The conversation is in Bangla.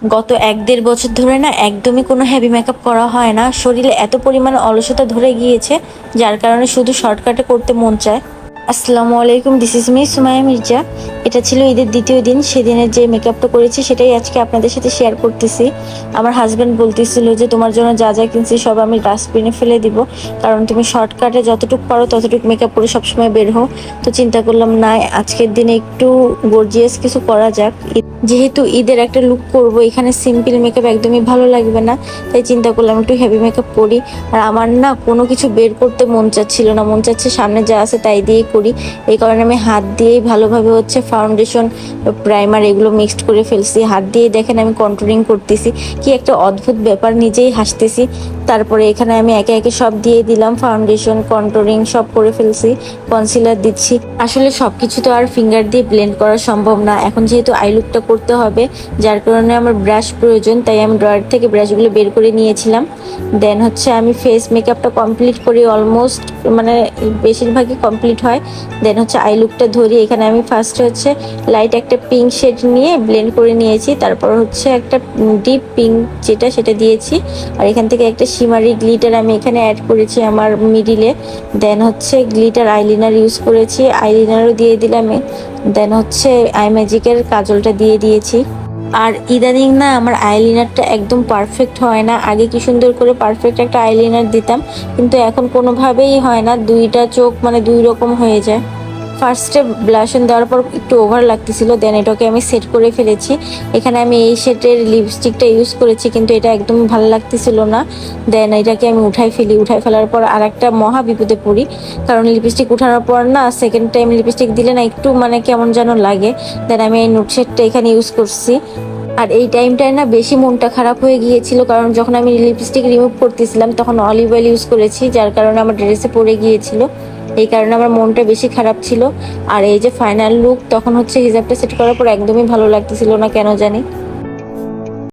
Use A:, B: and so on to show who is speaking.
A: গত ১-১.৫ বছর ধরে না একদমই কোনো হেভি মেকআপ করা হয় না। শরীরে এত পরিমাণে অলসতা ধরে গিয়েছে, যার কারণে শুধু শর্টকাটে করতে মন চায়। আসসালামু আলাইকুম, this is me Sumaiya Mirza. এটা ছিল ঈদের দ্বিতীয় দিন। সেদিনের যে মেকআপটা করেছি সেটাই আজকে আপনাদের সাথে শেয়ার করতেছি। আমার হাজব্যান্ড বলতেছিল যে তোমার জন্য যা যা কিনছি সব আমি ডাস্টবিনে ফেলে দিব, কারণ তুমি শর্টকাটে যতটুকু পারো ততটুকু মেকআপ করে সবসময় বের হও। তো চিন্তা করলাম না, আজকের দিনে একটু গর্জিয়াস কিছু করা যাক। যেহেতু ঈদের একটা লুক করব, এখানে সিম্পল মেকআপ একদমই ভালো লাগবে না, তাই চিন্তা করলাম একটু হেভি মেকআপ করি। আর আমার না কোনো কিছু বের করতে মন চাচ্ছিল না, মন চাচ্ছে সামনে যা আছে তাই দিয়েই করি। এই কারণে আমি হাত দিয়েই ভালোভাবে ফাউন্ডেশন, প্রাইমার এগুলো মিক্সড করে ফেলছি। হাত দিয়ে দেখেন আমি কন্ট্রোলিং করতেছি, কি একটা অদ্ভুত ব্যাপার, নিজেই হাসতেছি। তারপরে এখানে আমি একে একে সব দিয়ে দিলাম, ফাউন্ডেশন, কন্ট্রোলিং সব করে ফেলছি, কনসিলার দিচ্ছি। আসলে সবকিছু তো আর ফিঙ্গার দিয়ে ব্লেন্ড করা সম্ভব না। এখন যেহেতু আই লুকটা করতে হবে, যার কারণে আমার ব্রাশ প্রয়োজন, তাই আমি ড্রয়ার থেকে ব্রাশগুলো বের করে নিয়েছিলাম। দেন আমি ফেস মেকআপটা কমপ্লিট করি, অলমোস্ট মানে বেশিরভাগই কমপ্লিট হয়। দেন আই লুকটা ধরি। এখানে আমি ফার্স্টে লাইট একটা পিঙ্ক শেড নিয়ে ব্লেন্ড করে নিয়েছি, তারপর একটা ডিপ পিঙ্ক যেটা সেটা দিয়েছি। আর এখান থেকে একটা শিমারি গ্লিটার আমি এখানে অ্যাড করেছি আমার মিডিলে। দেন গ্লিটার আইলাইনার ইউজ করেছি, আইলাইনারও দিয়ে দিলাম। দেন আই ম্যাজিকের কাজলটা দিয়ে দিয়েছি। আর ইদানিং না আমার আইলাইনারটা একদম পারফেক্ট হয় না। আগে কি সুন্দর করে পারফেক্ট একটা আইলাইনার দিতাম, কিন্তু এখন কোনোভাবেই হয় না, দুইটা চোখ মানে দুই রকম হয়ে যায়। ফার্স্টে ব্লাশন দেওয়ার পর একটু ওভার লাগতেছিল, দেন এটাকে আমি সেট করে ফেলেছি। এখানে আমি এই শেডের লিপস্টিকটা ইউজ করেছি, কিন্তু এটা একদম ভালো লাগতেছিল না। দেন এটাকে আমি উঠাই ফেলার পর আর একটা মহা বিপদে পড়ি, কারণ লিপস্টিক উঠানোর পর না সেকেন্ড টাইম লিপস্টিক দিলে না একটু মানে কেমন যেন লাগে। দেন আমি এই নুট শেডটা এখানে ইউজ করছি। আর এই টাইমটায় না বেশি মনটা খারাপ হয়ে গিয়েছিল, কারণ যখন আমি লিপস্টিক রিমুভ করতেছিলাম তখন অলিভ অয়েল ইউজ করেছি, যার কারণে আমার ড্রেসে পড়ে গিয়েছিল। এই কারণে আমার মনটা বেশি খারাপ ছিল। আর এই যে ফাইনাল লুক, তখন হিজাবটা সেট করার পর একদমই ভালো লাগতেছিল না কেন জানি।